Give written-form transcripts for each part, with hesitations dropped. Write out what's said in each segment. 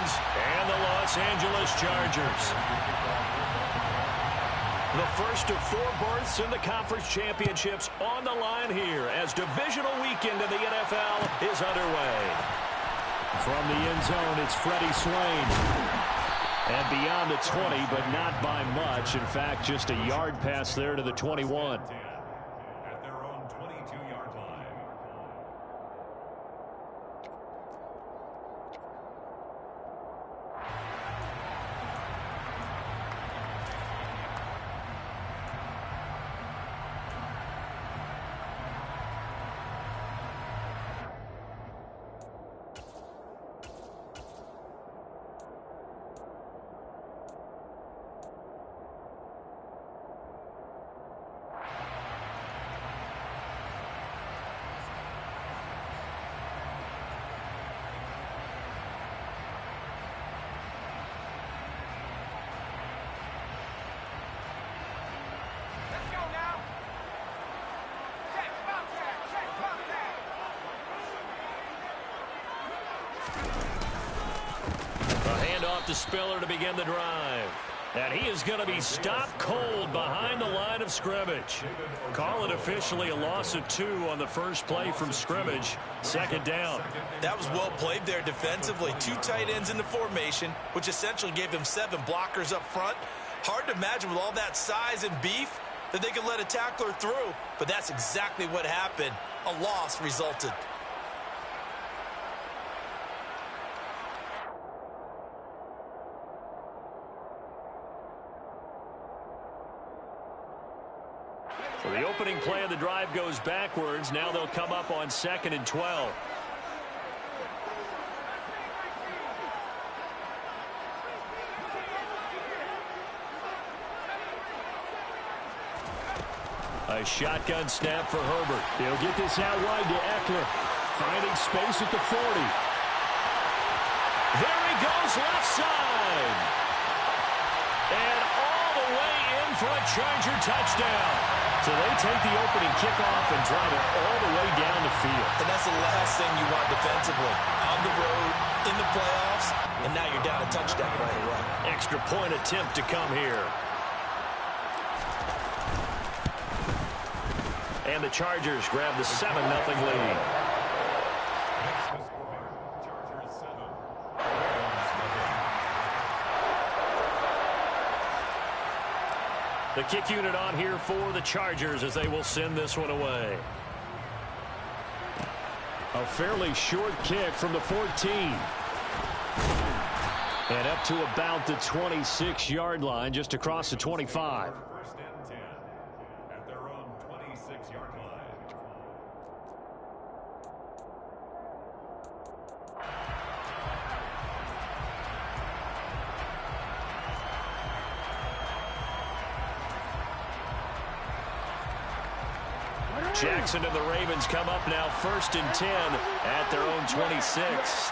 Ravens and the Los Angeles Chargers. The first of 4 berths in the conference championships on the line here as divisional weekend in the NFL is underway. From the end zone, it's Freddie Swain. And beyond the 20, but not by much. In fact, just a yard pass there to the 21. At their own 22-yard line. To Spiller to begin the drive. And he is going to be stopped cold behind the line of scrimmage. Call it officially a loss of 2 on the first play from scrimmage. Second down. That was well played there defensively. 2 tight ends in the formation, which essentially gave them 7 blockers up front. Hard to imagine with all that size and beef that they could let a tackler through. But that's exactly what happened. A loss resulted. So the opening play of the drive goes backwards. Now they'll come up on 2nd and 12. A shotgun snap for Herbert. He'll get this out wide to Eckler. Finding space at the 40. There he goes left side. And all the way in for a Charger touchdown. So they take the opening kickoff and drive it all the way down the field. And that's the last thing you want defensively. On the road, in the playoffs, and now you're down a touchdown right away. Extra point attempt to come here. And the Chargers grab the 7-0 lead. The kick unit on here for the Chargers as they will send this one away. A fairly short kick from the 14. And up to about the 26-yard line, just across the 25. First and 10 at their own 26-yard line. Jackson and the Ravens come up now 1st and 10 at their own 26.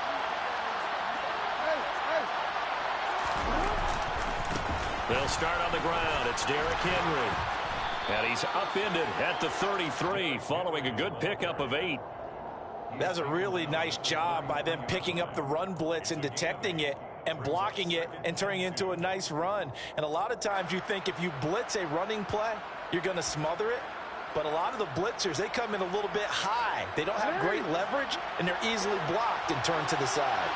They'll start on the ground. It's Derrick Henry. And he's upended at the 33 following a good pickup of 8. That's a really nice job by them picking up the run blitz and detecting it and blocking it and turning it into a nice run. And a lot of times you think if you blitz a running play, you're going to smother it. But a lot of the blitzers, they come in a little bit high. They don't have great leverage, and they're easily blocked and turned to the side.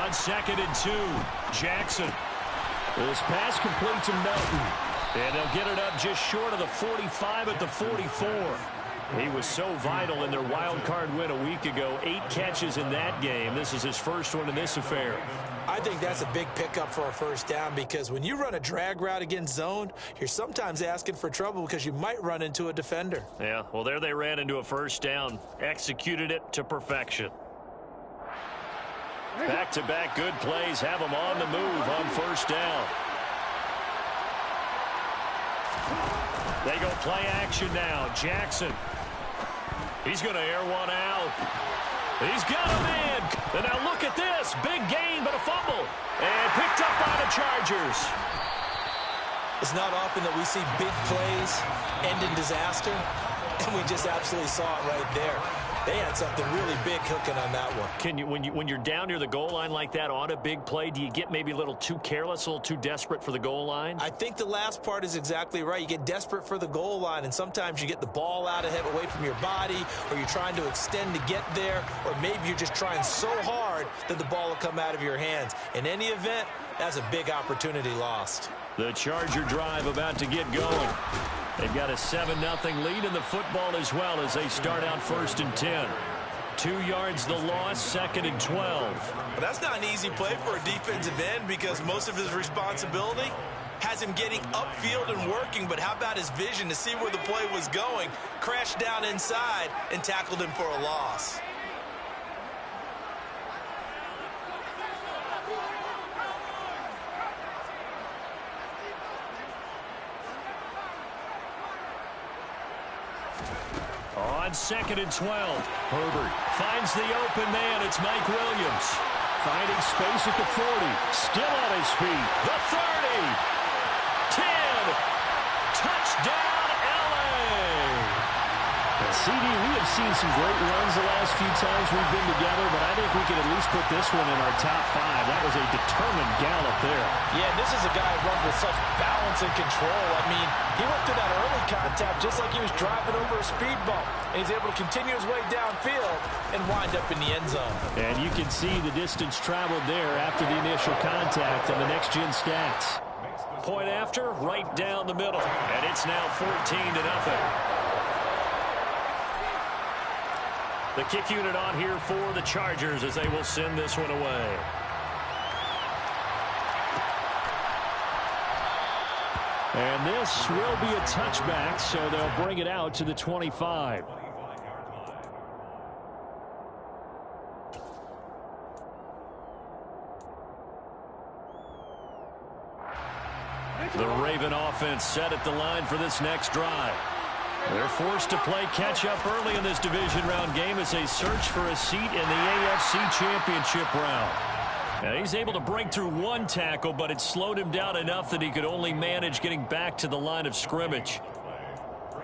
On 2nd and 2, Jackson. This pass complete to Melton. And they'll get it up just short of the 45 at the 44. He was so vital in their wild card win a week ago. 8 catches in that game. This is his first one in this affair. I think that's a big pickup for a first down because when you run a drag route against zone, you're sometimes asking for trouble because you might run into a defender. Yeah, well, there they ran into a first down. Executed it to perfection. Back-to-back good plays have them on the move on first down. They go play action now. Jackson. He's going to air one out. He's got him in. And now look at this. Big gain, but a fumble. And picked up by the Chargers. It's not often that we see big plays end in disaster. And we just absolutely saw it right there. They had something really big cooking on that one. Can you, when you're down near the goal line like that on a big play, do you get maybe a little too careless, a little too desperate for the goal line? I think the last part is exactly right. You get desperate for the goal line, and sometimes you get the ball out ahead, away from your body, or you're trying to extend to get there, or maybe you're just trying so hard that the ball will come out of your hands. In any event, that's a big opportunity lost. The Charger drive about to get going. They've got a 7-0 lead in the football as well as they start out 1st and 10. 2 yards the loss, 2nd and 12. But that's not an easy play for a defensive end because most of his responsibility has him getting upfield and working, but how about his vision to see where the play was going, crashed down inside, and tackled him for a loss. On 2nd and 12, Herbert finds the open man. It's Mike Williams. Finding space at the 40. Still on his feet. The 30. 10. Touchdown, L.A. CD, we have seen some great runs the last few times we've been together, but I think we can at least put this one in our top 5. That was a determined gallop there. Yeah, this is a guy who runs with such balance and control. I mean, he went through that early contact just like he was driving over a speed bump. And he's able to continue his way downfield and wind up in the end zone. And you can see the distance traveled there after the initial contact on the next-gen stats. Point after, right down the middle. And it's now 14-0. The kick unit on here for the Chargers as they will send this one away. And this will be a touchback, so they'll bring it out to the 25. The Raven offense set at the line for this next drive. They're forced to play catch-up early in this division round game as they search for a seat in the AFC Championship round. Now, he's able to break through one tackle, but it slowed him down enough that he could only manage getting back to the line of scrimmage.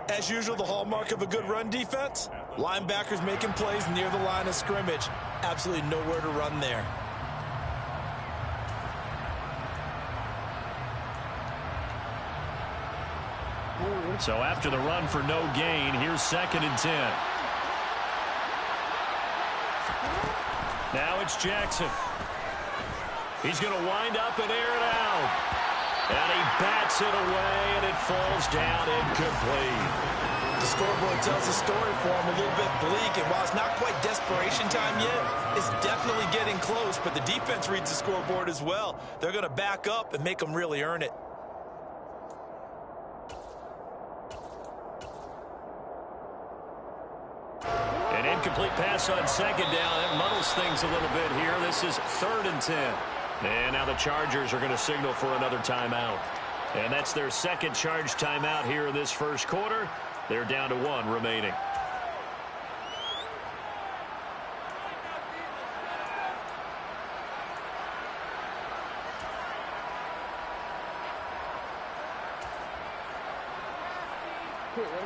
As usual, the hallmark of a good run defense, linebackers making plays near the line of scrimmage. Absolutely nowhere to run there. So after the run for no gain, here's 2nd and 10. Now it's Jackson. He's going to wind up and air it out. And he bats it away, and it falls down incomplete. The scoreboard tells the story for him, a little bit bleak, and while it's not quite desperation time yet, it's definitely getting close, but the defense reads the scoreboard as well. They're going to back up and make them really earn it. An incomplete pass on 2nd down. That muddles things a little bit here. This is 3rd and 10. And now the Chargers are going to signal for another timeout. And that's their 2nd charge timeout here in this 1st quarter. They're down to 1 remaining.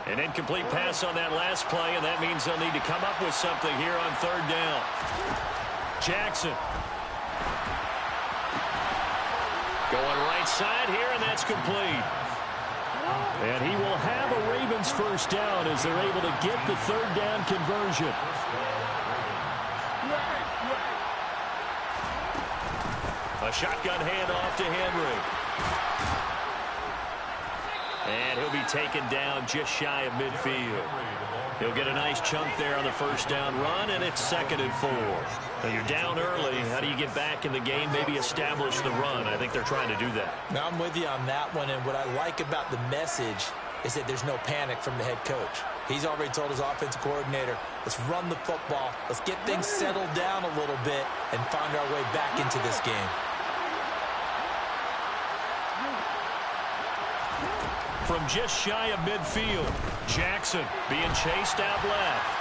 An incomplete pass on that last play, and that means they'll need to come up with something here on 3rd down. Jackson. Going right side here, and that's complete. And he will have a Ravens 1st down as they're able to get the 3rd down conversion. A shotgun handoff to Henry. And he'll be taken down just shy of midfield. He'll get a nice chunk there on the 1st down run, and it's 2nd and 4. Now you're down early. How do you get back in the game, maybe establish the run? I think they're trying to do that. Now I'm with you on that one, and what I like about the message is that there's no panic from the head coach. He's already told his offensive coordinator, let's run the football, let's get things settled down a little bit and find our way back into this game. From just shy of midfield, Jackson being chased out left.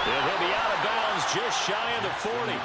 And he'll be out of bounds just shy of the 40.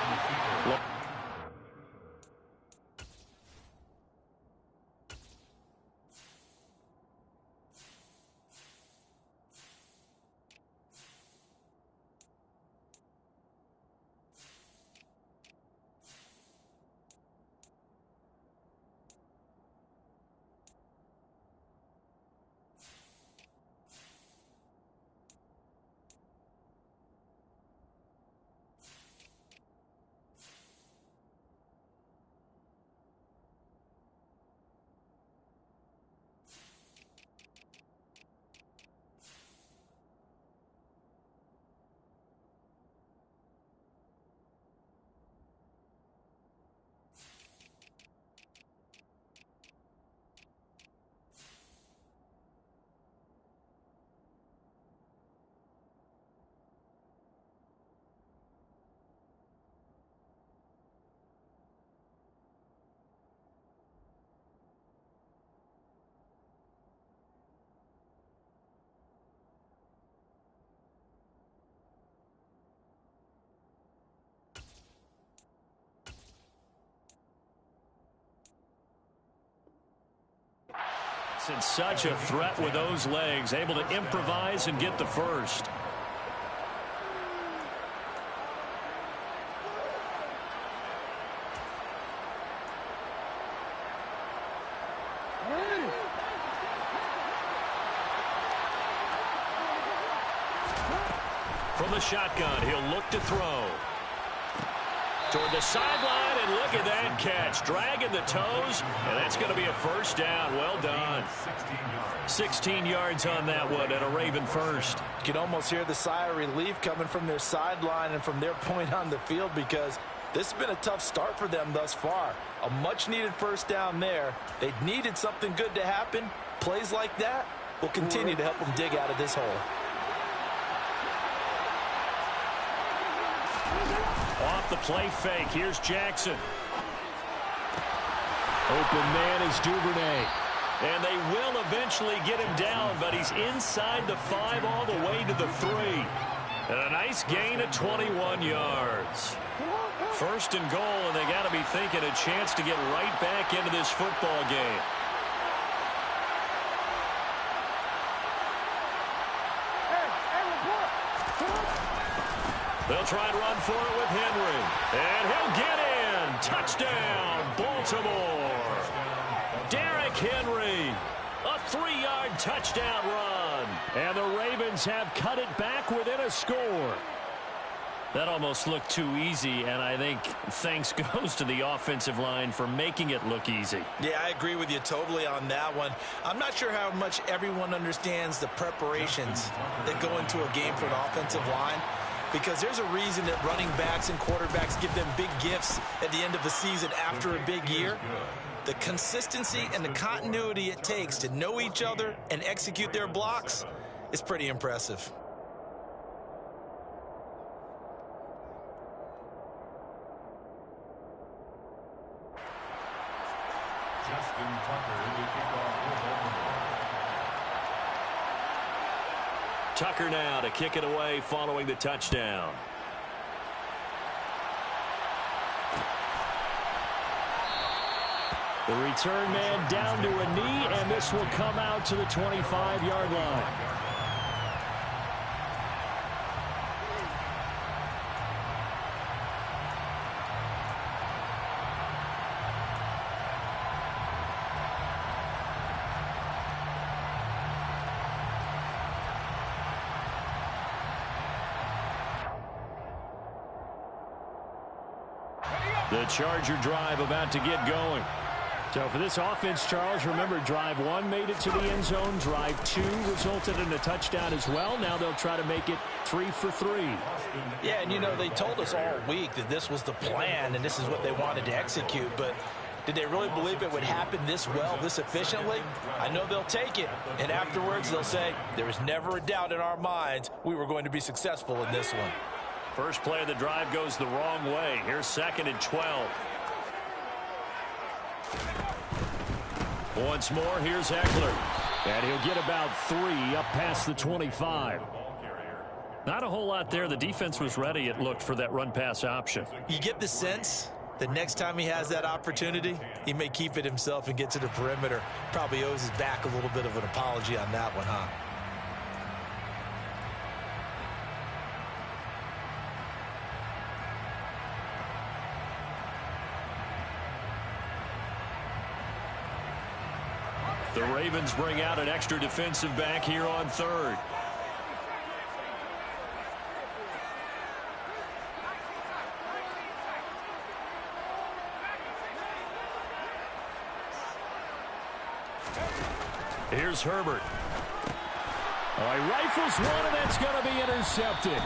It's such a threat with those legs, able to improvise and get the first. From the shotgun, he'll look to throw. Toward the sideline, and look at that catch. Dragging the toes, and that's going to be a first down. Well done. 16 yards on that one, and a Raven first. You can almost hear the sigh of relief coming from their sideline and from their point on the field, because this has been a tough start for them thus far. A much-needed first down there. They needed something good to happen. Plays like that will continue to help them dig out of this hole. Off the play fake, here's Jackson. Open man is Duvernay. And they will eventually get him down, but he's inside the 5 all the way to the 3. And a nice gain of 21 yards. First and goal, and they got to be thinking a chance to get right back into this football game. They'll try and run for it with Henry. And he'll get in. Touchdown, Baltimore. Derrick Henry. A 3-yard touchdown run. And the Ravens have cut it back within a score. That almost looked too easy, and I think thanks goes to the offensive line for making it look easy. Yeah, I agree with you totally on that one. I'm not sure how much everyone understands the preparations that go into a game for an offensive line, because there's a reason that running backs and quarterbacks give them big gifts at the end of the season after a big year. The consistency and the continuity it takes to know each other and execute their blocks is pretty impressive. Tucker now to kick it away following the touchdown. The return man down to a knee, and this will come out to the 25-yard line. The Charger drive about to get going. So for this offense, Charles, remember, drive 1 made it to the end zone. Drive 2 resulted in a touchdown as well. Now they'll try to make it 3 for 3. Yeah, and you know, they told us all week that this was the plan and this is what they wanted to execute, but did they really believe it would happen this well, this efficiently? I know they'll take it, and afterwards they'll say, there was never a doubt in our minds we were going to be successful in this one. First play of the drive goes the wrong way. Here's 2nd and 12. Once more, here's Eckler. And he'll get about 3 up past the 25. Not a whole lot there. The defense was ready, it looked, for that run-pass option. You get the sense that next time he has that opportunity, he may keep it himself and get to the perimeter. Probably owes his back a little bit of an apology on that one, huh? The Ravens bring out an extra defensive back here on 3rd. Here's Herbert. Oh, he rifles one, and that's going to be intercepted.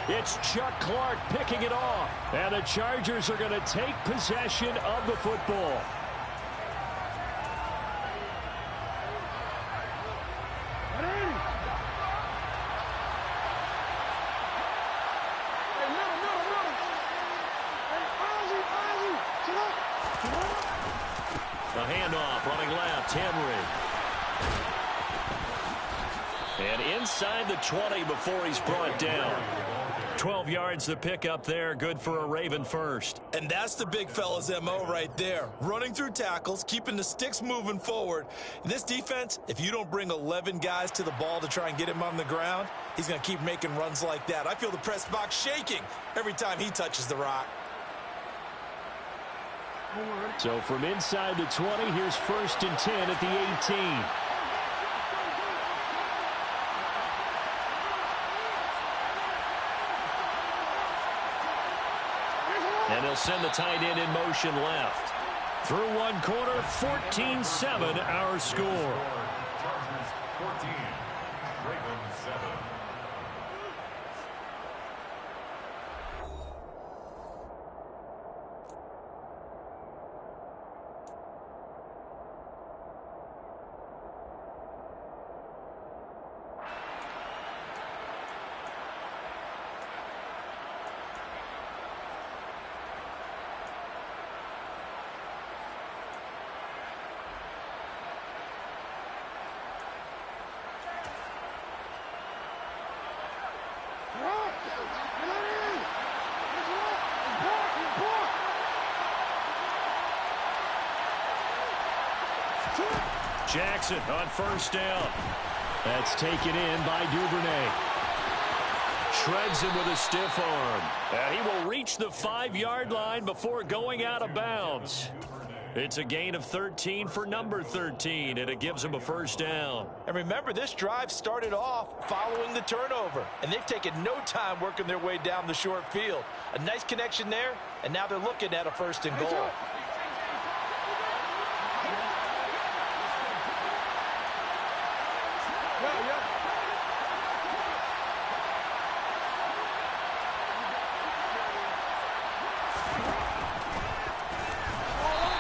It's Chuck Clark picking it off. And the Chargers are going to take possession of the football. The handoff, running left, Henry. And inside the 20 before he's brought down. 12 yards to pick up there. Good for a Raven first. And that's the big fella's MO right there. Running through tackles, keeping the sticks moving forward. In this defense, if you don't bring 11 guys to the ball to try and get him on the ground, he's going to keep making runs like that. I feel the press box shaking every time he touches the rock. So from inside the 20, here's 1st and 10 at the 18. And he'll send the tight end in motion left. Through one quarter, 14-7 our score. Chargers 14, Ravens 7. Jackson on 1st down. That's taken in by Duvernay. Shreds him with a stiff arm. And he will reach the 5-yard line before going out of bounds. It's a gain of 13 for number 13, and it gives him a 1st down. And remember, this drive started off following the turnover, and they've taken no time working their way down the short field. A nice connection there, and now they're looking at a 1st and goal.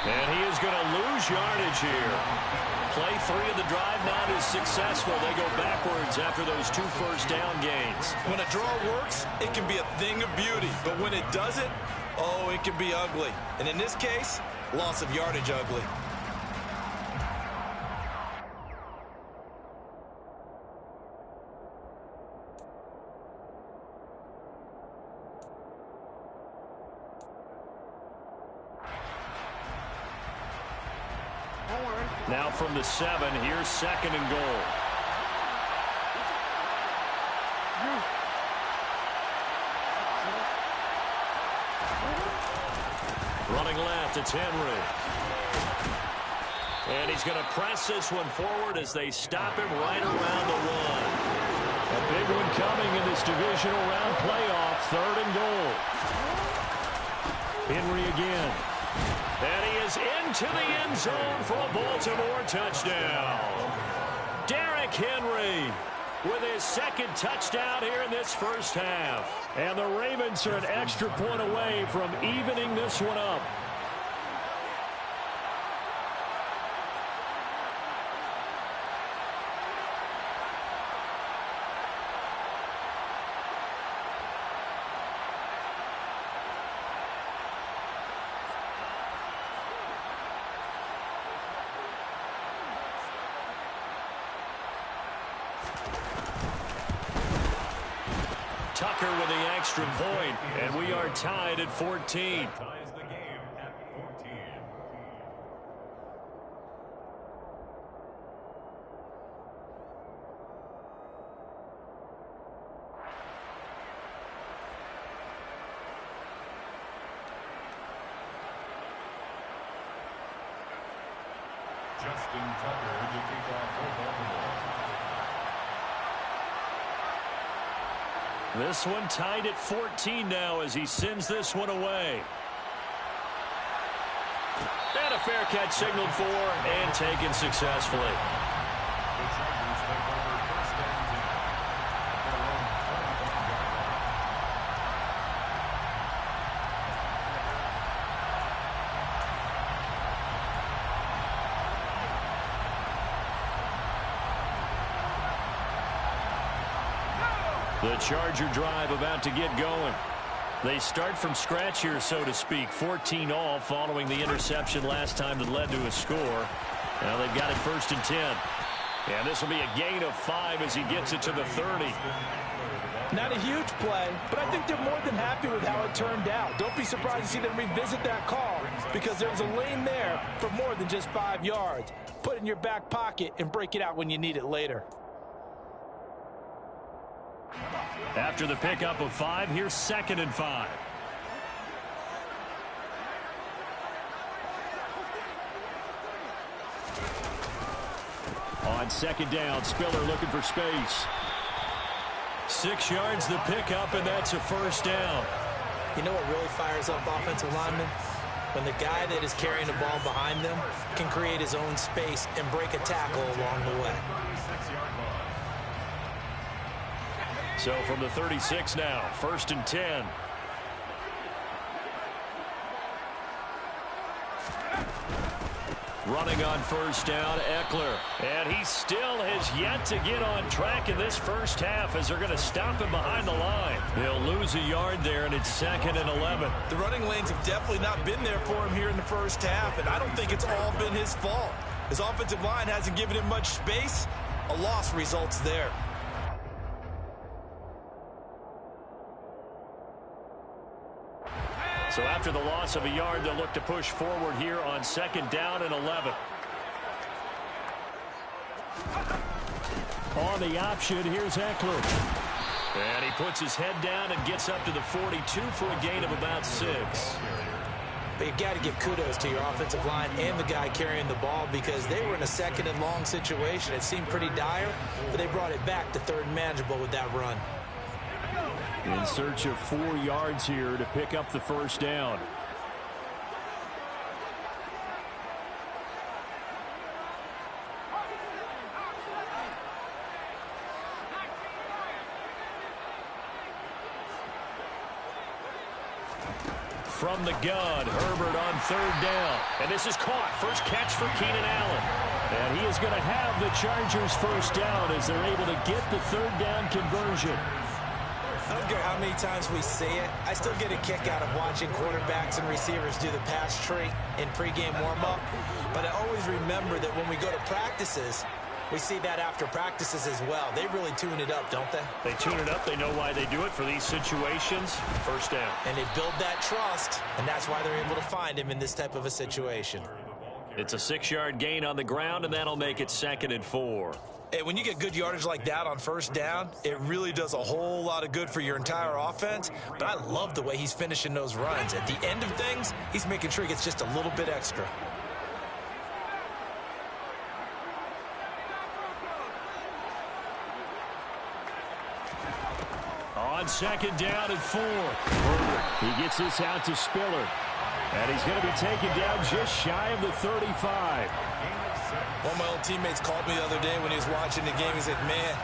And he is going to lose yardage here. Play 3 of the drive not as successful. They go backwards after those 2 first down gains. When a draw works, it can be a thing of beauty. But when it doesn't, oh, it can be ugly. And in this case, loss of yardage ugly. Now from the 7, here's 2nd and goal. Running left, it's Henry. And he's going to press this one forward as they stop him right around the 1. A big one coming in this divisional round playoff, 3rd and goal. Henry again. And he is into the end zone for a Baltimore touchdown. Derrick Henry with his 2nd touchdown here in this 1st half. And the Ravens are an extra point away from evening this one up. Tucker with the extra point, and we are tied at 14. Ties the game at 14. Justin Tucker to kick off for Baltimore. This one tied at 14 now as he sends this one away. And a fair catch signaled for and taken successfully. The Chargers take over 1st and 10 at their own 25-yard line. The Charger drive about to get going. They start from scratch here, so to speak. 14 all following the interception last time that led to a score. Now they've got it 1st and 10. And this will be a gain of 5 as he gets it to the 30. Not a huge play, but I think they're more than happy with how it turned out. Don't be surprised to see them revisit that call because there's a lane there for more than just 5 yards. Put it in your back pocket and break it out when you need it later. After the pickup of 5, here's 2nd and 5. On 2nd down, Spiller looking for space. 6 yards the pickup, and that's a 1st down. You know what really fires up offensive linemen? When the guy that is carrying the ball behind them can create his own space and break a tackle along the way. So from the 36 now, 1st and 10. Running on 1st down, Eckler. And he still has yet to get on track in this first half as they're going to stop him behind the line. They'll lose a yard there, and it's 2nd and 11. The running lanes have definitely not been there for him here in the first half, and I don't think it's all been his fault. His offensive line hasn't given him much space. A loss results there. So after the loss of a yard, they'll look to push forward here on 2nd down and 11. On the option, here's Eckler. And he puts his head down and gets up to the 42 for a gain of about 6. But you've got to give kudos to your offensive line and the guy carrying the ball because they were in a 2nd and long situation. It seemed pretty dire, but they brought it back to 3rd and manageable with that run. In search of 4 yards here to pick up the 1st down. From the gun, Herbert on 3rd down. And this is caught. First catch for Keenan Allen. And he is going to have the Chargers 1st down as they're able to get the 3rd down conversion. I don't care how many times we see it. I still get a kick out of watching quarterbacks and receivers do the pass tree in pregame warm-up. But I always remember that when we go to practices, we see that after practices as well. They really tune it up, don't they? They tune it up. They know why they do it for these situations. 1st down. And they build that trust, and that's why they're able to find him in this type of a situation. It's a 6-yard gain on the ground, and that'll make it 2nd and 4. Hey, when you get good yardage like that on 1st down, it really does a whole lot of good for your entire offense. But I love the way he's finishing those runs. At the end of things, he's making sure he gets just a little bit extra. On 2nd down and 4. He gets this out to Spiller. And he's going to be taken down just shy of the 35. One of my old teammates called me the other day when he was watching the game. He said, man,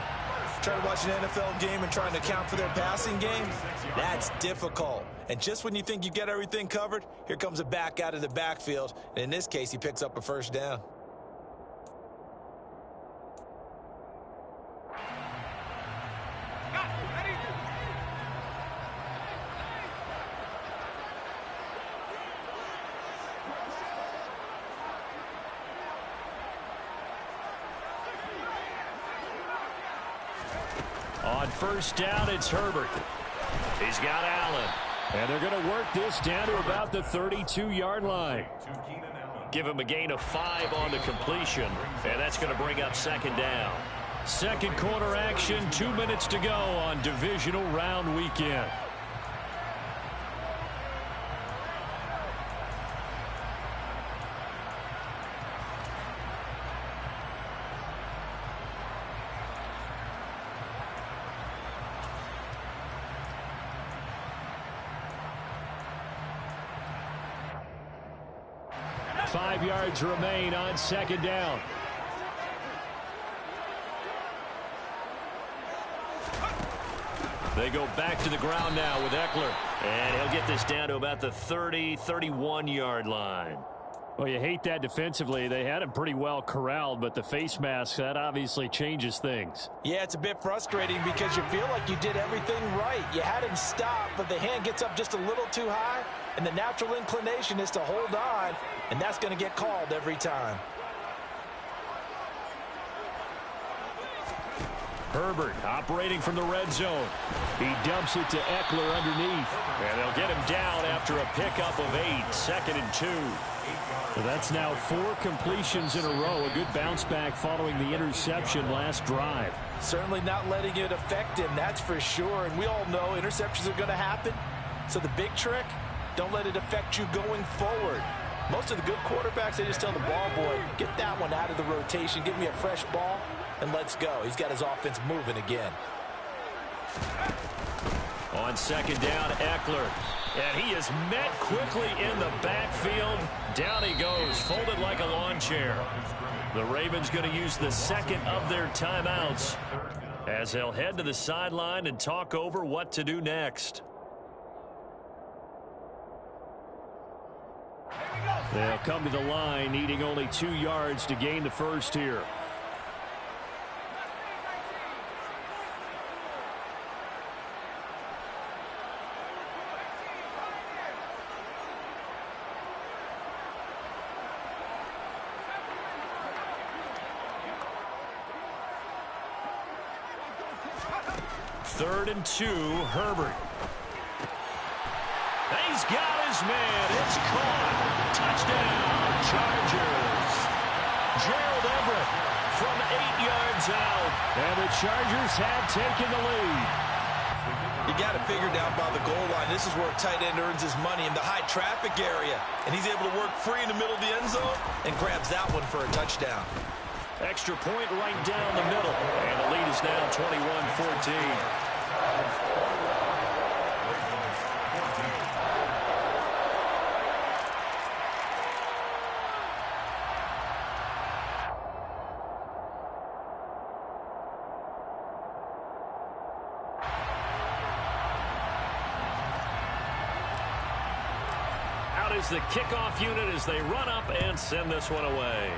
trying to watch an NFL game and trying to account for their passing game, that's difficult. And just when you think you get everything covered, here comes a back out of the backfield. And in this case, he picks up a 1st down. On 1st down, it's Herbert. He's got Allen. And they're going to work this down to about the 32-yard line. Give him a gain of 5 on the completion. And that's going to bring up 2nd down. 2nd quarter action, 2 minutes to go on divisional round weekend. Five yards remain on 2nd down. They go back to the ground now with Eckler. And he'll get this down to about the 30, 31-yard line. Well, you hate that defensively. They had him pretty well corralled, but the face mask, that obviously changes things. Yeah, it's a bit frustrating because you feel like you did everything right. You had him stop, but the hand gets up just a little too high, and the natural inclination is to hold on, and that's going to get called every time. Herbert operating from the red zone. He dumps it to Eckler underneath. And they'll get him down after a pickup of 8, 2nd and 2. So that's now 4 completions in a row. A good bounce back following the interception last drive. Certainly not letting it affect him, that's for sure. And we all know interceptions are going to happen. So the big trick, don't let it affect you going forward. Most of the good quarterbacks, they just tell the ball boy, get that one out of the rotation, give me a fresh ball, and let's go. He's got his offense moving again. On 2nd down, Eckler. And he is met quickly in the backfield. Down he goes, folded like a lawn chair. The Ravens going to use the 2nd of their timeouts as they'll head to the sideline and talk over what to do next. They'll come to the line, needing only 2 yards to gain the first here. Third and 2, Herbert. He's got his man. It's caught. Touchdown, Chargers. Gerald Everett from 8 yards out. And the Chargers have taken the lead. You got to figure down by the goal line. This is where a tight end earns his money in the high traffic area. And he's able to work free in the middle of the end zone and grabs that one for a touchdown. Extra point right down the middle. And the lead is now 21-14. Out is the kickoff unit as they run up and send this one away.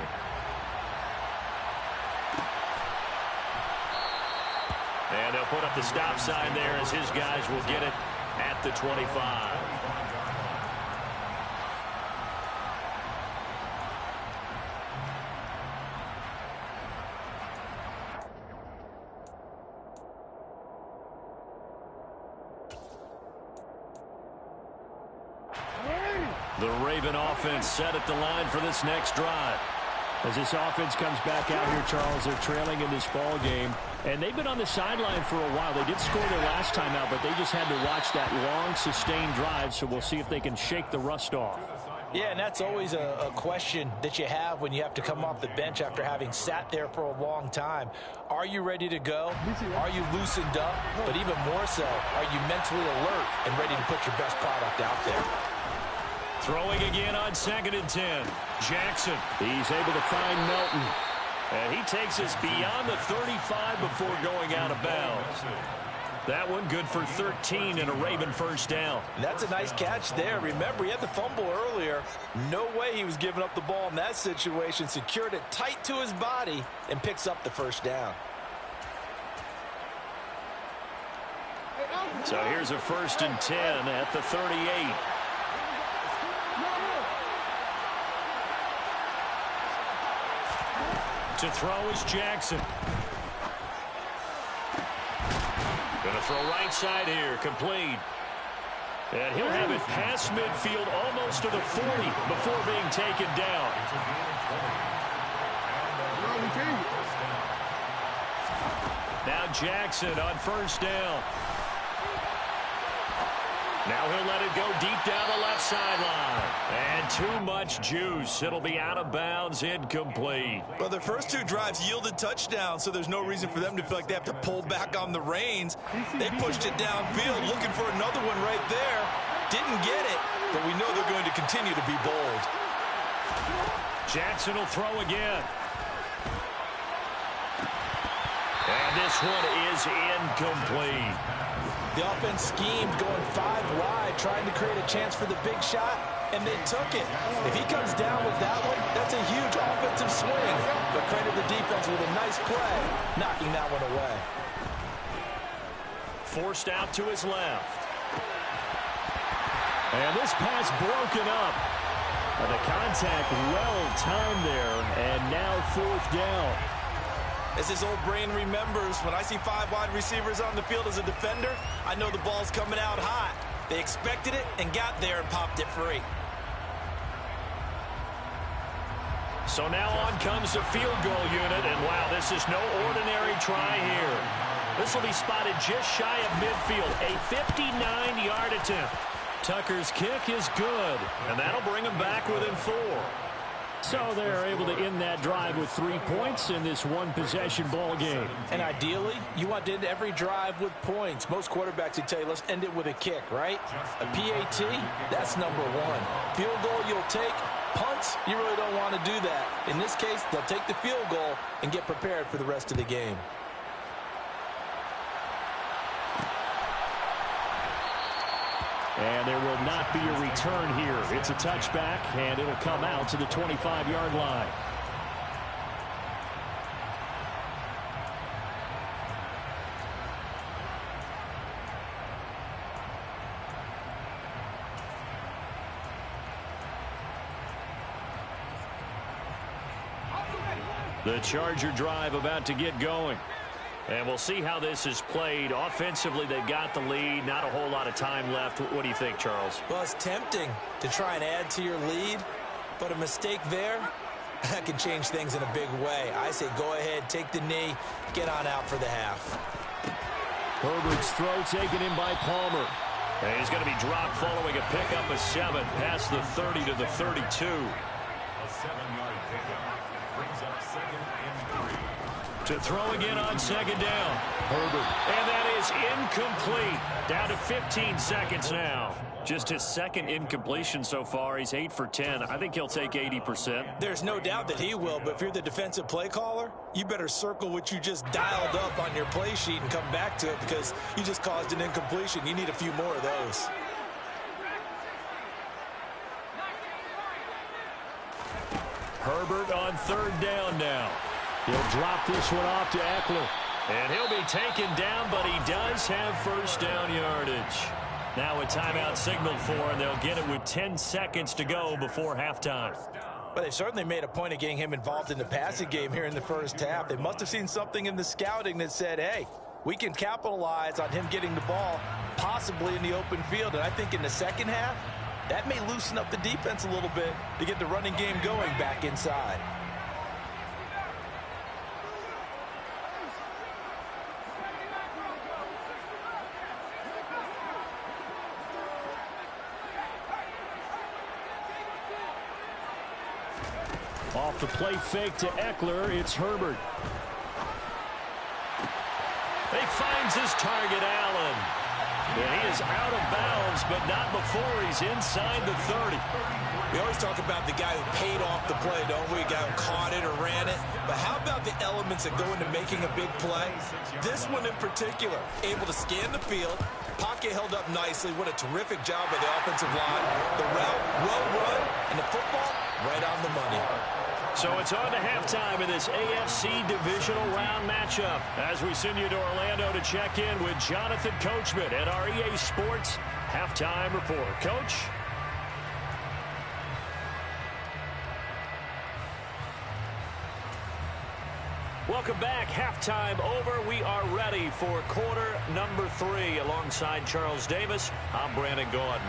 And they'll put up the stop sign there as his guys will get it at the 25. The Raven offense set at the line for this next drive. As this offense comes back out here, Charles, they're trailing in this ball game. And they've been on the sideline for a while. They did score their last time out, but they just had to watch that long, sustained drive. So we'll see if they can shake the rust off. Yeah, and that's always a question that you have when you have to come off the bench after having sat there for a long time. Are you ready to go? Are you loosened up? But even more so, are you mentally alert and ready to put your best product out there? Throwing again on 2nd and 10. Jackson. He's able to find Melton. And he takes us beyond the 35 before going out of bounds. That one good for 13 and a Raven first down. And that's a nice catch there. Remember, he had the fumble earlier. No way he was giving up the ball in that situation. Secured it tight to his body and picks up the first down. So here's a 1st and 10 at the 38. To throw is Jackson. Going to throw right side here, complete. And he'll have it past midfield almost to the 40 before being taken down. Now Jackson on 1st down. Now he'll let it go deep down the left sideline. And too much juice. It'll be out of bounds, incomplete. Well, their first 2 drives yielded touchdowns, so there's no reason for them to feel like they have to pull back on the reins. They pushed it downfield, looking for another one right there. Didn't get it, but we know they're going to continue to be bold. Jackson will throw again. And this one is incomplete. The offense schemed going 5 wide, trying to create a chance for the big shot, and they took it. If he comes down with that one, that's a huge offensive swing. But credit the defense with a nice play, knocking that one away. Forced out to his left. And this pass broken up. The contact well timed there, and now 4th down. As his old brain remembers, when I see 5 wide receivers on the field as a defender, I know the ball's coming out hot. They expected it and got there and popped it free. So now on comes the field goal unit, and wow, this is no ordinary try here. This will be spotted just shy of midfield, a 59-yard attempt. Tucker's kick is good, and that'll bring him back within 4. So they're able to end that drive with 3 points in this one-possession ball game. And ideally, you want to end every drive with points. Most quarterbacks would tell you, let's end it with a kick, right? A PAT, that's number 1. Field goal you'll take. Punts, you really don't want to do that. In this case, they'll take the field goal and get prepared for the rest of the game. And there will not be a return here. It's a touchback, and it'll come out to the 25-yard line. The Charger drive about to get going. And we'll see how this is played. Offensively, they got the lead. Not a whole lot of time left. What do you think, Charles? Well, it's tempting to try and add to your lead, but a mistake there, that can change things in a big way. I say go ahead, take the knee, get on out for the half. Herbert's throw taken in by Palmer. And he's going to be dropped following a pickup of 7 past the 30 to the 32. A 7-yard pickup brings up 2nd and 3. To throw again on 2nd down. Herbert. And that is incomplete. Down to 15 seconds now. Just his 2nd incompletion so far. He's 8 for 10. I think he'll take 80%. There's no doubt that he will, but if you're the defensive play caller, you better circle what you just dialed up on your play sheet and come back to it because you just caused an incompletion. You need a few more of those. Herbert on 3rd down now. He'll drop this one off to Eckler. And he'll be taken down, but he does have 1st down yardage. Now a timeout signaled for, and they'll get it with 10 seconds to go before halftime. But they certainly made a point of getting him involved in the passing game here in the first half. They must have seen something in the scouting that said, hey, we can capitalize on him getting the ball possibly in the open field. And I think in the second half, that may loosen up the defense a little bit to get the running game going back inside. Off the play fake to Eckler, it's Herbert. He finds his target, Allen. And he is out of bounds, but not before he's inside the 30. We always talk about the guy who paid off the play, don't we? The guy who caught it or ran it. But how about the elements that go into making a big play? This one in particular, able to scan the field, pocket held up nicely. What a terrific job by the offensive line. The route, well run, and the football right on the money. So it's on to halftime in this AFC divisional round matchup as we send you to Orlando to check in with Jonathan Coachman at our EA Sports Halftime Report. Coach? Welcome back. Halftime over. We are ready for quarter number 3 alongside Charles Davis. I'm Brandon Gordon.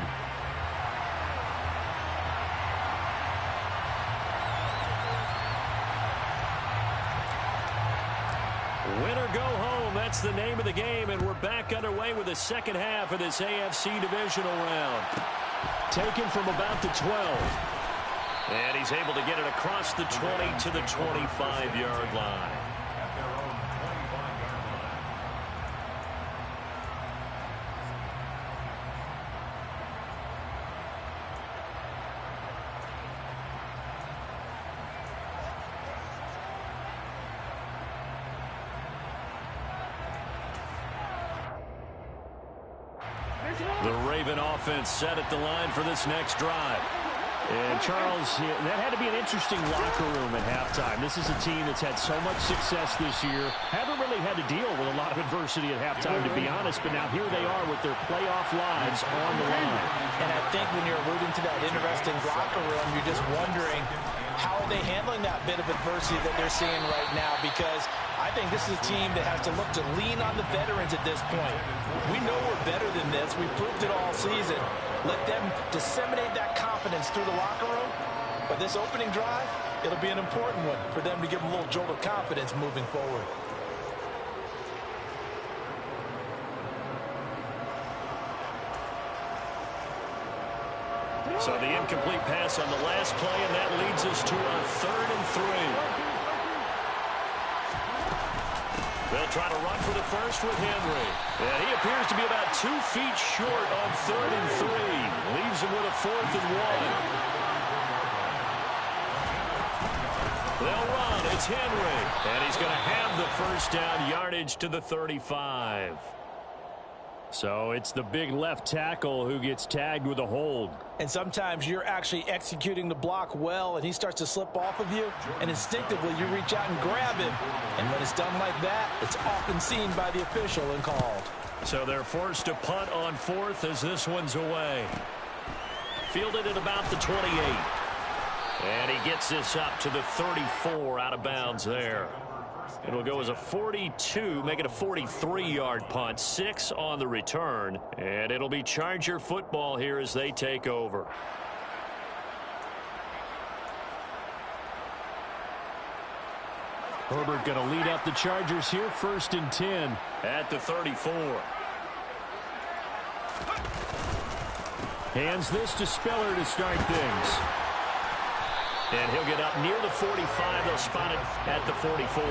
Win or go home, that's the name of the game, and we're back underway with the second half of this AFC divisional round. Taken from about the 12. And he's able to get it across the 20 to the 25-yard line. At their own 25-yard line. The Raven offense set at the line for this next drive. And, Charles, that had to be an interesting locker room at halftime. This is a team that's had so much success this year. Haven't really had to deal with a lot of adversity at halftime, to be honest. But now here they are with their playoff lives on the line. And I think when you're alluding to that interesting locker room, you're just wondering how are they handling that bit of adversity that they're seeing right now? Because I think this is a team that has to look to lean on the veterans at this point. We know we're better than this. We've proved it all season. Let them disseminate that confidence through the locker room. But this opening drive, it'll be an important one for them to give them a little jolt of confidence moving forward. So the incomplete pass on the last play, and that leads us to a 3rd and 3. They'll try to run for the first with Henry. And he appears to be about 2 feet short on 3rd and 3. Leaves him with a 4th and 1. They'll run. It's Henry. And he's going to have the first down yardage to the 35. So it's the big left tackle who gets tagged with a hold. And sometimes you're actually executing the block well, and he starts to slip off of you, and instinctively you reach out and grab him. And when it's done like that, it's often seen by the official and called. So they're forced to punt on 4th as this one's away. Fielded at about the 28. And he gets this up to the 34 out of bounds there. It'll go as a 42, make it a 43-yard punt, 6 on the return, and it'll be Charger football here as they take over. Herbert going to lead up the Chargers here, 1st and 10 at the 34. Hands this to Spiller to start things. And he'll get up near the 45. They'll spot it at the 44.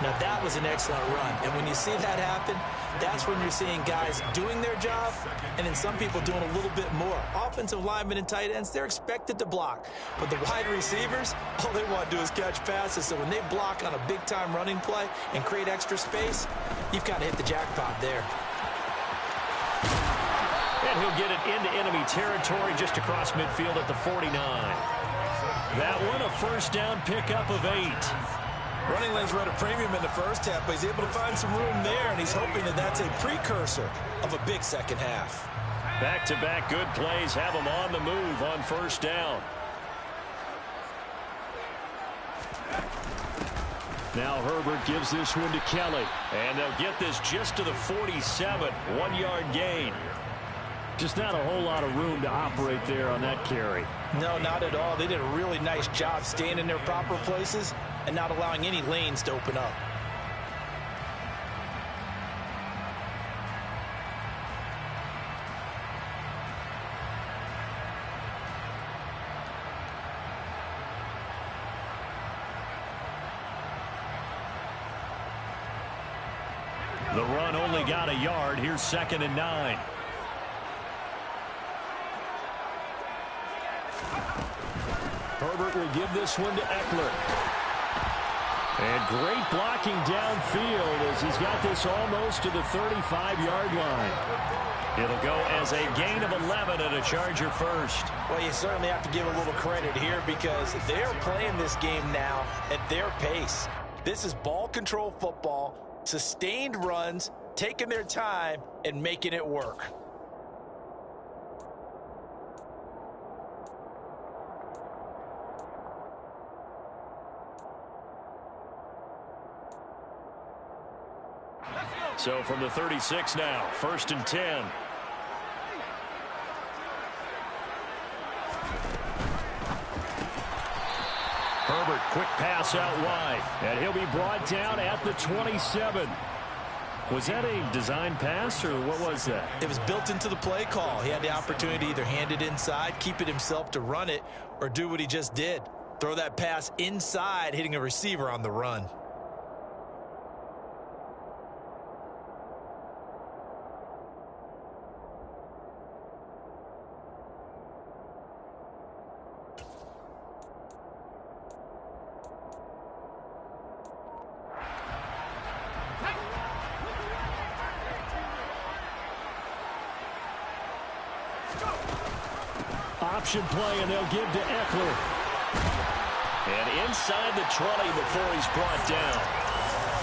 Now, that was an excellent run. And when you see that happen, that's when you're seeing guys doing their job and then some people doing a little bit more. Offensive linemen and tight ends, they're expected to block. But the wide receivers, all they want to do is catch passes. So when they block on a big-time running play and create extra space, you've kind of hit the jackpot there. And he'll get it into enemy territory just across midfield at the 49. That one, a first down pickup of 8. Running lanes were at a premium in the first half, but he's able to find some room there, and he's hoping that that's a precursor of a big second half. Back-to-back good plays have him on the move on first down. Now Herbert gives this one to Kelly, and they'll get this just to the 47, 1-yard gain. Just not a whole lot of room to operate there on that carry. No, not at all. They did a really nice job staying in their proper places and not allowing any lanes to open up. The run only got a yard. Here's 2nd and 9. Herbert will give this one to Eckler. And great blocking downfield as he's got this almost to the 35-yard line. It'll go as a gain of 11 and a Charger first. Well, you certainly have to give a little credit here because they're playing this game now at their pace. This is ball control football, sustained runs, taking their time, and making it work. So from the 36 now, 1st and 10. Herbert, quick pass out wide, and he'll be brought down at the 27. Was that a design pass, or what was that? It was built into the play call. He had the opportunity to either hand it inside, keep it himself to run it, or do what he just did. Throw that pass inside, hitting a receiver on the run. Option play, and they'll give to Eckler. And inside the 20 before he's brought down.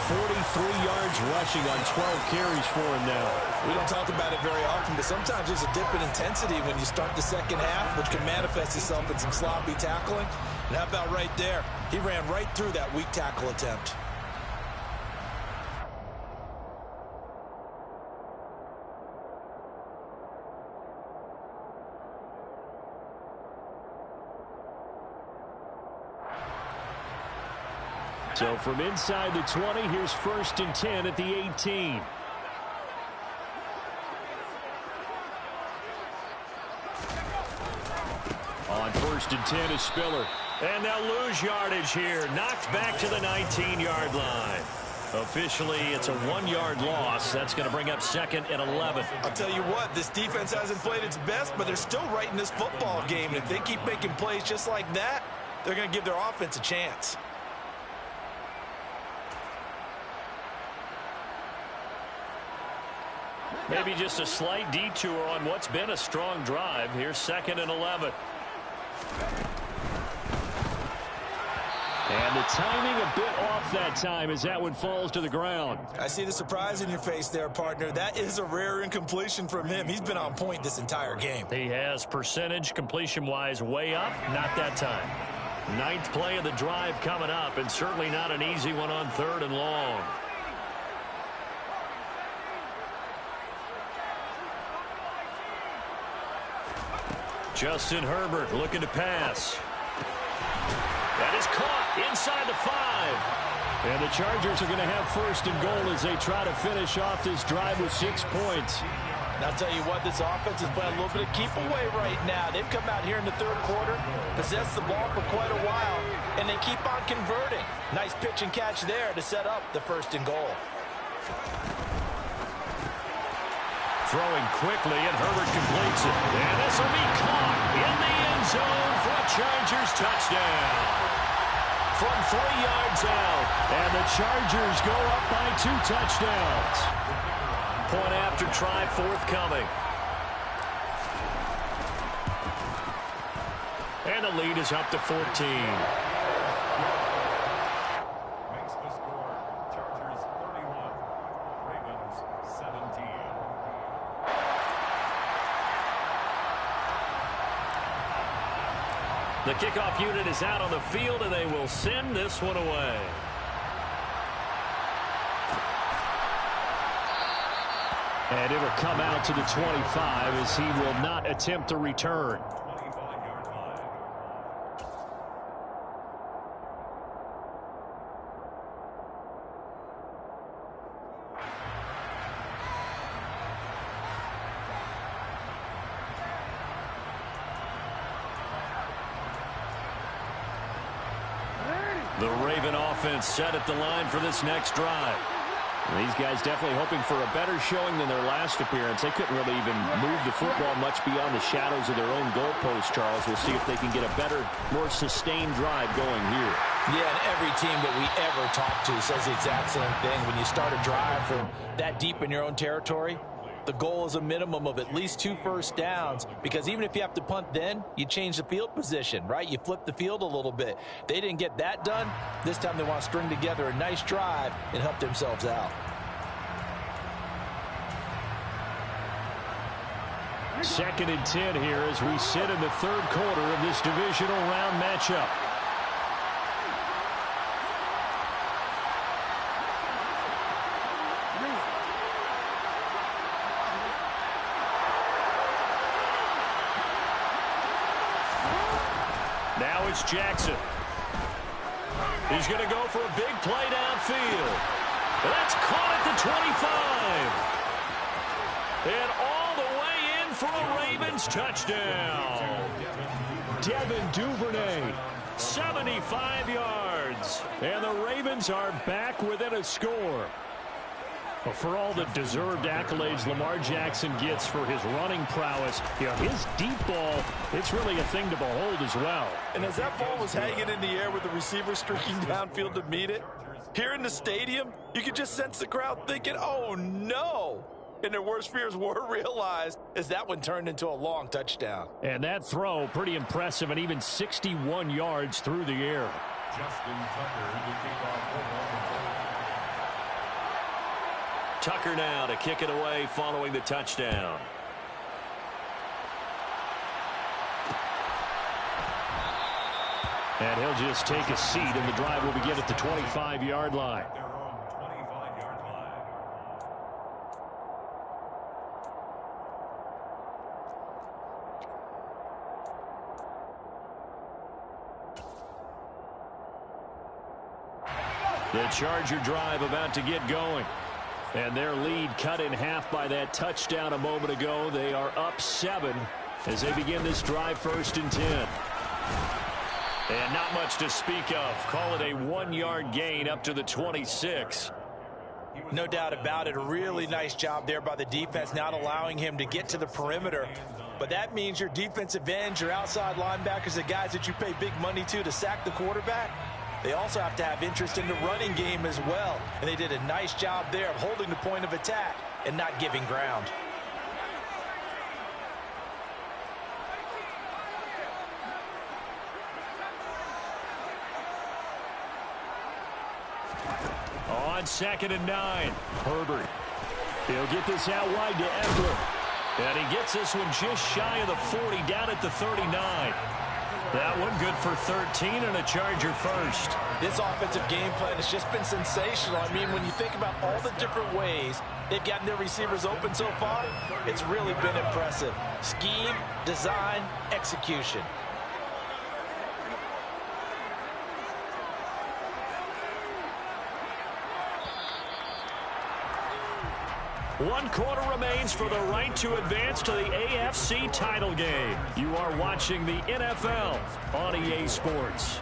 43 yards rushing on 12 carries for him now. We don't talk about it very often, but sometimes there's a dip in intensity when you start the second half, which can manifest itself in some sloppy tackling. And how about right there? He ran right through that weak tackle attempt. So from inside the 20, here's 1st and 10 at the 18. On 1st and 10 is Spiller. And they'll lose yardage here. Knocked back to the 19-yard line. Officially, it's a 1-yard loss. That's going to bring up 2nd and 11. I'll tell you what, this defense hasn't played its best, but they're still right in this football game. And if they keep making plays just like that, they're going to give their offense a chance. Maybe just a slight detour on what's been a strong drive. Here's 2nd and 11. And the timing a bit off that time as that one falls to the ground. I see the surprise in your face there, partner. That is a rare incompletion from him. He's been on point this entire game. He has percentage completion-wise way up. Not that time. 9th play of the drive coming up, and certainly not an easy one on 3rd and long. Justin Herbert looking to pass. That is caught inside the 5. And the Chargers are going to have 1st and goal as they try to finish off this drive with 6 points. And I'll tell you what, this offense is playing a little bit of keep away right now. They've come out here in the 3rd quarter, possessed the ball for quite a while, and they keep on converting. Nice pitch and catch there to set up the 1st and goal. Throwing quickly, and Herbert completes it. And this will be caught in the end zone for a Chargers touchdown. From 3 yards out, and the Chargers go up by 2 touchdowns. Point after try forthcoming. And the lead is up to 14. Makes the score Chargers 31, Ravens 17. The kickoff unit is out on the field, and they will send this one away. And it'll come out to the 25 as he will not attempt a return. 25-yard line. The Raven offense set at the line for this next drive. These guys definitely hoping for a better showing than their last appearance. They couldn't really even move the football much beyond the shadows of their own goalpost, Charles. We'll see if they can get a better, more sustained drive going here. Yeah, and every team that we ever talk to says the exact same thing. When you start a drive from that deep in your own territory, the goal is a minimum of at least 2 first downs, because even if you have to punt then, you change the field position, right? You flip the field a little bit. They didn't get that done. This time they want to string together a nice drive and help themselves out. Second and 10 here as we sit in the 3rd quarter of this divisional round matchup. Now it's Jackson. He's going to go for a big play downfield. That's caught at the 25. And all the way in for a Ravens touchdown. Devin Duvernay, 75 yards. And the Ravens are back within a score. Well, for all the deserved accolades Lamar Jackson gets for his running prowess, his deep ball, it's really a thing to behold as well. And as that ball was hanging in the air with the receiver streaking downfield to meet it, here in the stadium, you could just sense the crowd thinking, oh, no. And their worst fears were realized as that one turned into a long touchdown. And that throw, pretty impressive, and even 61 yards through the air. Justin Tucker to kick off football. Tucker now to kick it away following the touchdown. And he'll just take a seat, and the drive will begin at the 25-yard line. Their own 25-yard line. The Charger drive about to get going. And their lead cut in half by that touchdown a moment ago. They are up 7 as they begin this drive, 1st and 10. And not much to speak of. Call it a 1-yard gain up to the 26. No doubt about it. A really nice job there by the defense, not allowing him to get to the perimeter. But that means your defensive ends, your outside linebackers, the guys that you pay big money to sack the quarterback, they also have to have interest in the running game as well. And they did a nice job there of holding the point of attack and not giving ground. On 2nd and 9, Herbert. He'll get this out wide to Everett. And he gets this one just shy of the 40, down at the 39. That one good for 13 and a Charger first. This offensive game plan has just been sensational. I mean, when you think about all the different ways they've gotten their receivers open so far, it's really been impressive. Scheme, design, execution. One quarter remains for the right to advance to the AFC title game. You are watching the NFL on EA Sports.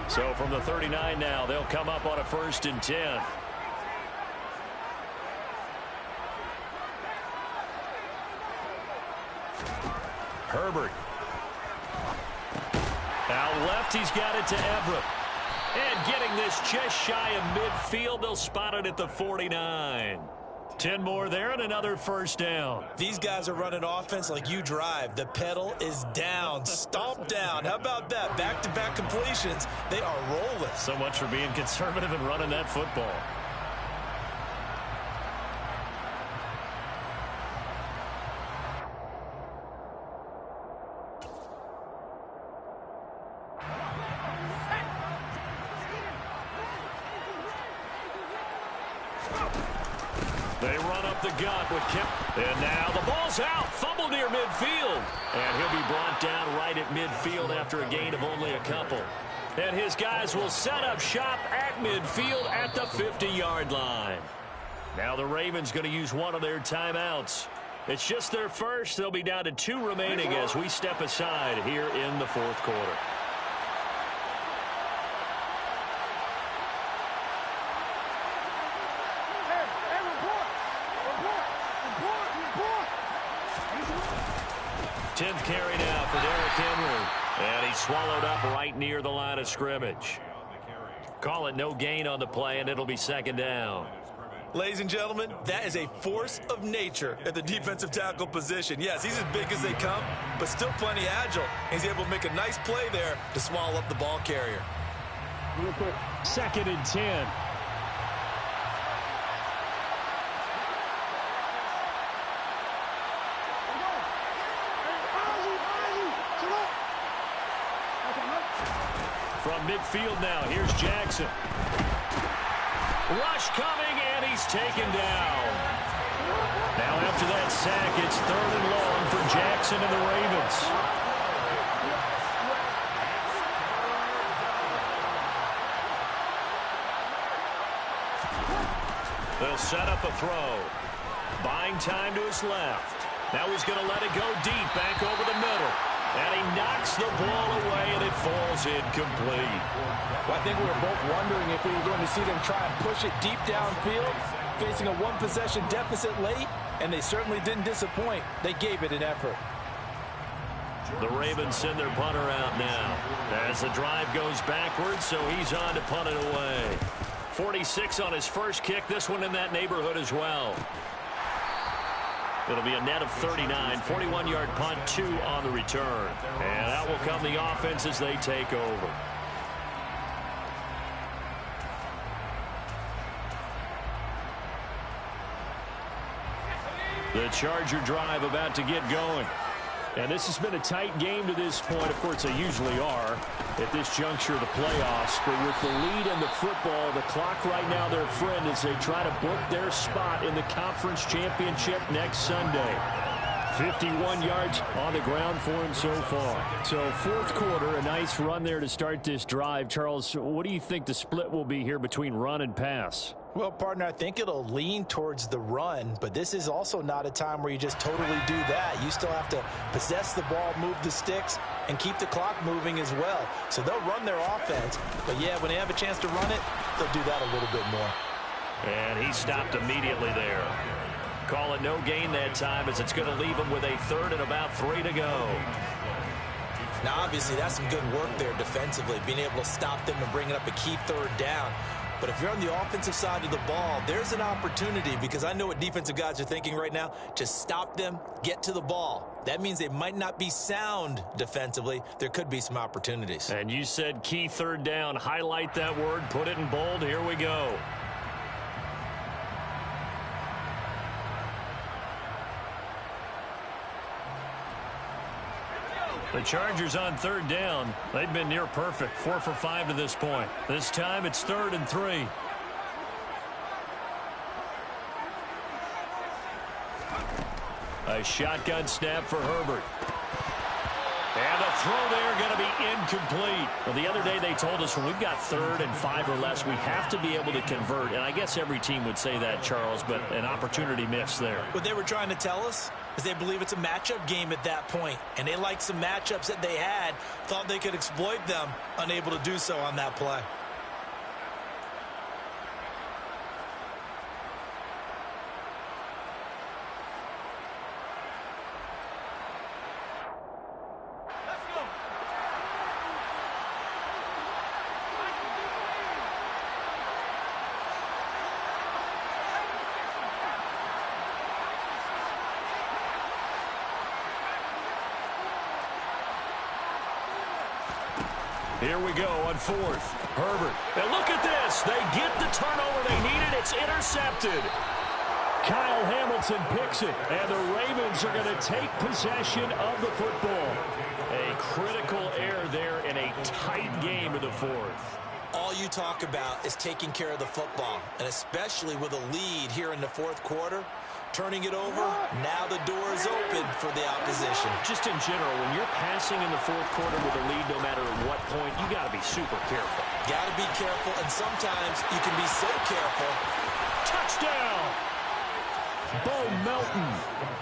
So from the 39 now, they'll come up on a 1st and 10. Herbert. Out left, he's got it to Everett. And getting this just shy of midfield, they'll spot it at the 49. 10 more there and another 1st down. These guys are running offense like you drive. The pedal is down, stomp down. How about that? Back-to-back completions. They are rolling. So much for being conservative and running that football. They run up the gut with Kemp. And now the ball's out. Fumble near midfield. And he'll be brought down right at midfield after a gain of only a couple. And his guys will set up shop at midfield at the 50-yard line. Now the Ravens going to use one of their timeouts. It's just their first. They'll be down to 2 remaining as we step aside here in the 4th quarter. Tenth carry now for Derrick Henry. And he's swallowed up right near the line of scrimmage. Call it no gain on the play, and it'll be 2nd down. Ladies and gentlemen, that is a force of nature at the defensive tackle position. Yes, he's as big as they come, but still plenty agile. He's able to make a nice play there to swallow up the ball carrier. 2nd and 10. From midfield now, here's Jackson. Rush coming, and he's taken down. Now after that sack, it's 3rd and long for Jackson and the Ravens. They'll set up a throw. Buying time to his left. Now he's going to let it go deep, back over the middle. And he knocks the ball away, and it falls incomplete. Well, I think we were both wondering if we were going to see them try and push it deep downfield, facing a 1-possession deficit late, and they certainly didn't disappoint. They gave it an effort. The Ravens send their punter out now as the drive goes backwards, so he's on to punt it away. 46 on his first kick. This one in that neighborhood as well. It'll be a net of 39. 41-yard punt, 2 on the return. And out will come the offense as they take over. The Charger drive about to get going. And this has been a tight game to this point. Of course, they usually are at this juncture of the playoffs. But with the lead in the football, the clock right now their friend as they try to book their spot in the conference championship next Sunday. 51 yards on the ground for him so far. So fourth quarter, a nice run there to start this drive. Charles, what do you think the split will be here between run and pass? Well, partner, I think it'll lean towards the run, but this is also not a time where you just totally do that. You still have to possess the ball, move the sticks, and keep the clock moving as well. So they'll run their offense, but yeah, when they have a chance to run it, they'll do that a little bit more. And he stopped immediately there. Call it no gain that time as it's going to leave him with a third and about 3 to go. Now, obviously, that's some good work there defensively, being able to stop them and bringing up a key third down. But if you're on the offensive side of the ball, there's an opportunity because I know what defensive guys are thinking right now. Just stop them, get to the ball. That means they might not be sound defensively. There could be some opportunities. And you said key third down. Highlight that word. Put it in bold. Here we go. The Chargers on third down. They've been near perfect. 4 for 5 to this point. This time it's 3rd and 3. A shotgun snap for Herbert. And the throw there going to be incomplete. Well, the other day they told us when we've got 3rd and 5 or less, we have to be able to convert. And I guess every team would say that, Charles, but an opportunity missed there. What they were trying to tell us is they believe it's a matchup game at that point. And they liked some matchups that they had, thought they could exploit them, unable to do so on that play. Here we go on 4th. Herbert. And look at this. They get the turnover they needed. It's intercepted. Kyle Hamilton picks it. And the Ravens are going to take possession of the football. A critical error there in a tight game of the 4th. All you talk about is taking care of the football, and especially with a lead here in the 4th quarter. Turning it over, now the door is open for the opposition. Just in general, when you're passing in the 4th quarter with a lead, no matter at what point, you got to be super careful. Got to be careful, and sometimes you can be so careful. Touchdown! Bo Melton,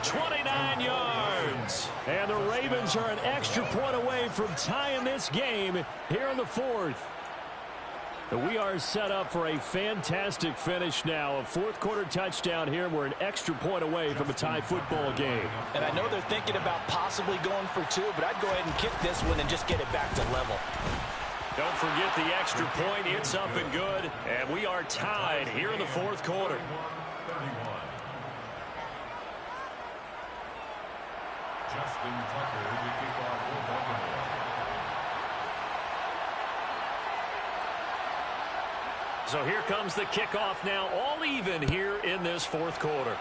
29 yards. And the Ravens are an extra point away from tying this game here in the 4th. We are set up for a fantastic finish now. A 4th quarter touchdown here. We're an extra point away from a tie football game. And I know they're thinking about possibly going for 2, but I'd go ahead and kick this one and just get it back to level. Don't forget the extra point. It's up and good. And we are tied here in the 4th quarter. Justin Tucker, the kickoff for Baltimore. So here comes the kickoff now, all even here in this 4th quarter.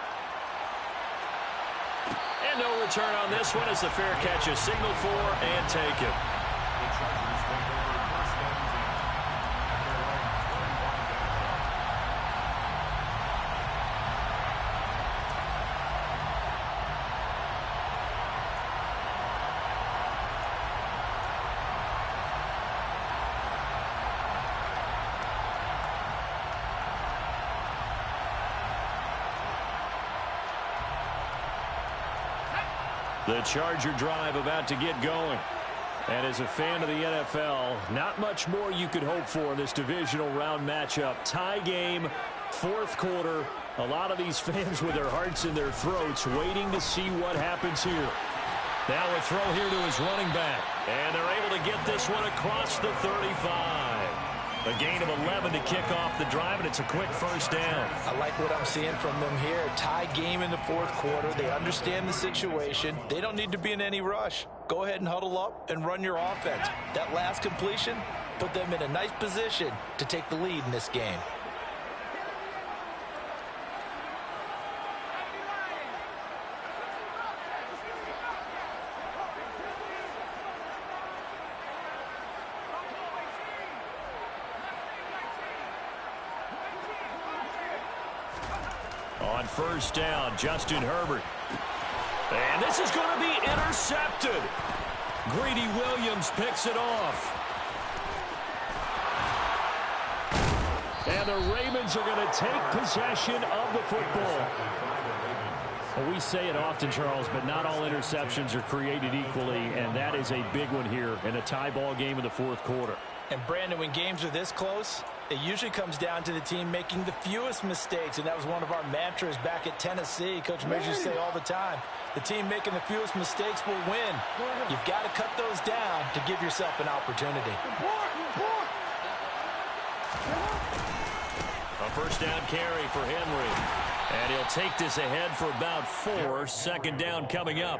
And no return on this one as the fair catch is signaled for and taken. The Chargers take over 1st and 10 at their own 21-yard line. The Charger drive about to get going. And as a fan of the NFL, not much more you could hope for in this divisional round matchup. Tie game, 4th quarter. A lot of these fans with their hearts in their throats waiting to see what happens here. Now a throw here to his running back. And they're able to get this one across the 35. A gain of 11 to kick off the drive, and it's a quick first down. I like what I'm seeing from them here. Tie game in the fourth quarter. They understand the situation. They don't need to be in any rush. Go ahead and huddle up and run your offense. That last completion put them in a nice position to take the lead in this game. On first down, Justin Herbert. And this is going to be intercepted. Greedy Williams picks it off. And the Ravens are going to take possession of the football. Well, we say it often, Charles, but not all interceptions are created equally, and that is a big one here in a tie ball game in the fourth quarter. And, Brandon, when games are this close, it usually comes down to the team making the fewest mistakes, and that was one of our mantras back at Tennessee. Coach Majors say all the time, the team making the fewest mistakes will win. You've got to cut those down to give yourself an opportunity. A first down carry for Henry. And he'll take this ahead for about 4. Second down coming up.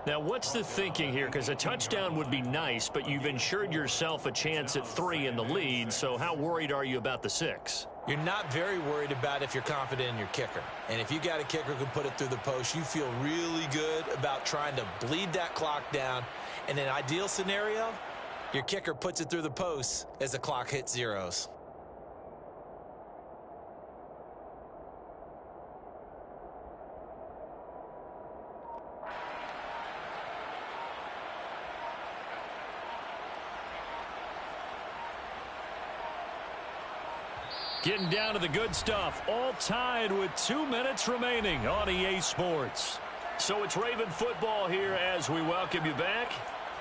Now, what's the thinking here? Because a touchdown would be nice, but you've ensured yourself a chance at 3 in the lead, so how worried are you about the 6? You're not very worried about if you're confident in your kicker. And if you got a kicker who can put it through the post, you feel really good about trying to bleed that clock down. In an ideal scenario, your kicker puts it through the post as the clock hits zeros. Getting down to the good stuff, all tied with 2 minutes remaining on EA Sports. So it's Raven football here as we welcome you back.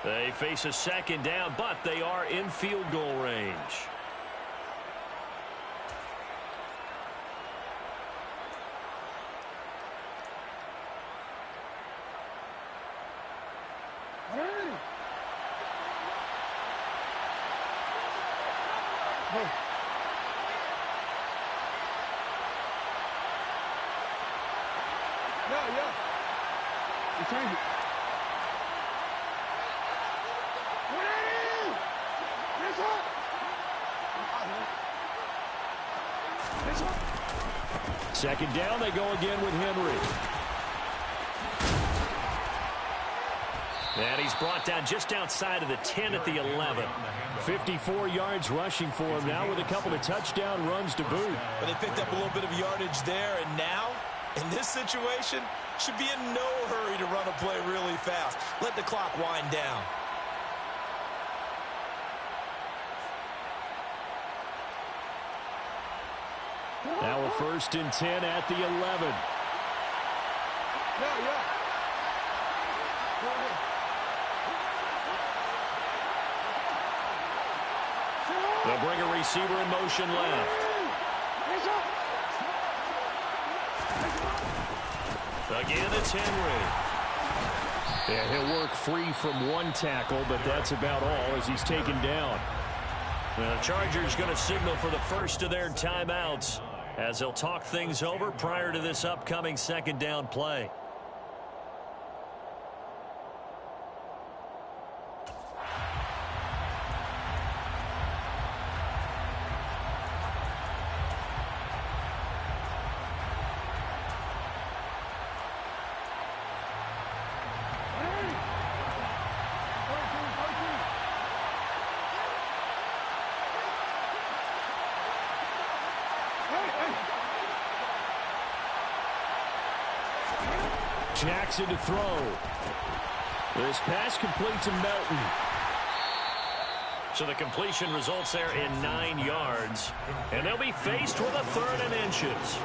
They face a second down, but they are in field goal range. Second down, they go again with Henry. And he's brought down just outside of the 10 at the 11. 54 yards rushing for him now with a couple of touchdown runs to boot. But they picked up a little bit of yardage there, and now, in this situation, should be in no hurry to run a play really fast. Let the clock wind down. Now a 1st and 10 at the 11. They'll bring a receiver in motion left. Again, it's Henry. Yeah, he'll work free from one tackle, but that's about all as he's taken down. The Chargers going to signal for the first of their timeouts as they'll talk things over prior to this upcoming second down play. Jackson to throw. This pass complete to Melton. So the completion results there in 9 yards. And they'll be faced with a 3rd and inches.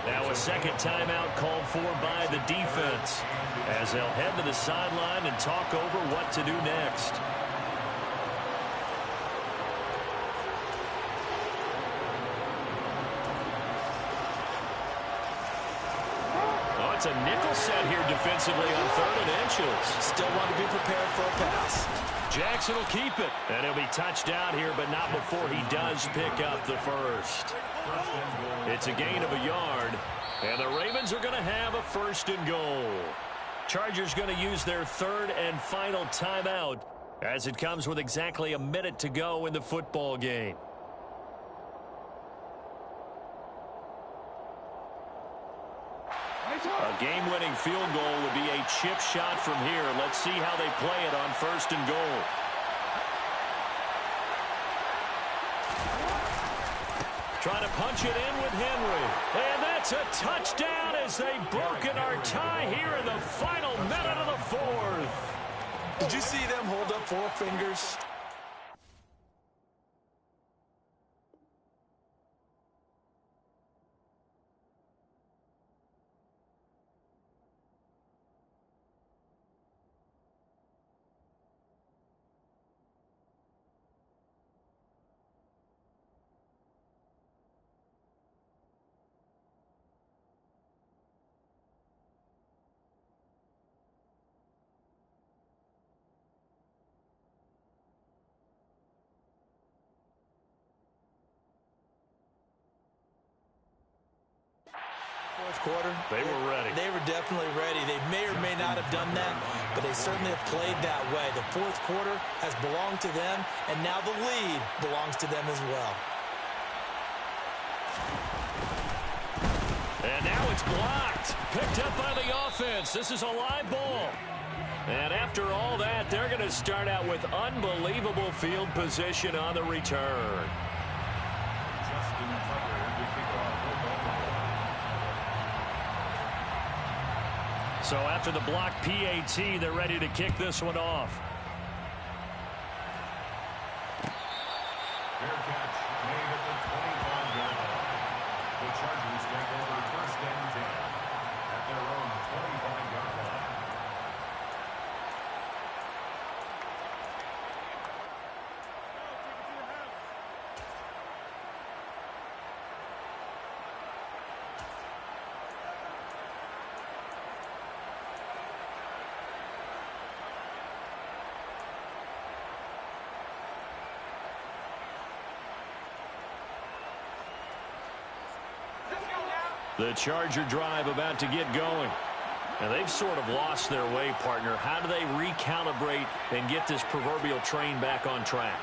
Now a second timeout called for by the defense as they'll head to the sideline and talk over what to do next. It's a nickel set here defensively on 3rd and inches. Still want to be prepared for a pass. Jackson will keep it. And he'll be touched down here, but not before he does pick up the first. It's a gain of a yard. And the Ravens are going to have a 1st and goal. Chargers going to use their 3rd and final timeout as it comes with exactly a minute to go in the football game. A game-winning field goal would be a chip shot from here. Let's see how they play it on 1st and goal. Trying to punch it in with Henry. And that's a touchdown as they've broken our tie here in the final minute of the 4th. Did you see them hold up 4 fingers? Fourth quarter, They were ready. They were definitely ready. They may or may not have done that, but they certainly have played that way. The 4th quarter has belonged to them, and now the lead belongs to them as well. And now it's blocked. Picked up by the offense. This is a live ball. And after all that, they're going to start out with unbelievable field position on the return. So after the block PAT, they're ready to kick this one off. Fair catch made at the 25-yard line. The Chargers take over 1st and 10 at their own 25-yard line. The Charger drive about to get going. And they've sort of lost their way, partner. How do they recalibrate and get this proverbial train back on track?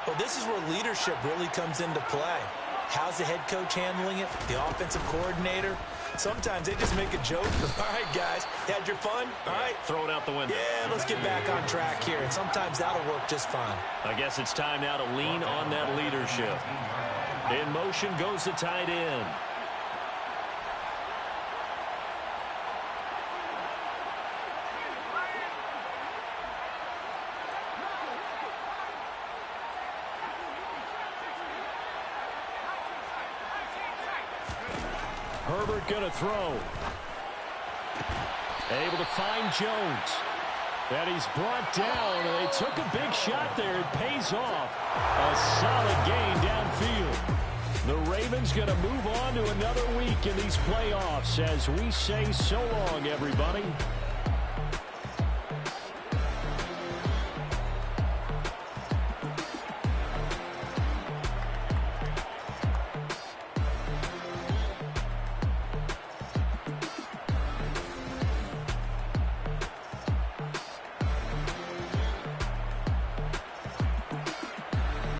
Well, this is where leadership really comes into play. How's the head coach handling it? The offensive coordinator? Sometimes they just make a joke. All right, guys, had your fun? All right. Throw it out the window. Yeah, let's get back on track here. And sometimes that'll work just fine. I guess it's time now to lean on that leadership. In motion goes the tight end. Herbert going to throw. Able to find Jones. And he's brought down, and they took a big shot there. It pays off. A solid gain downfield. The Ravens going to move on to another week in these playoffs as we say so long, everybody.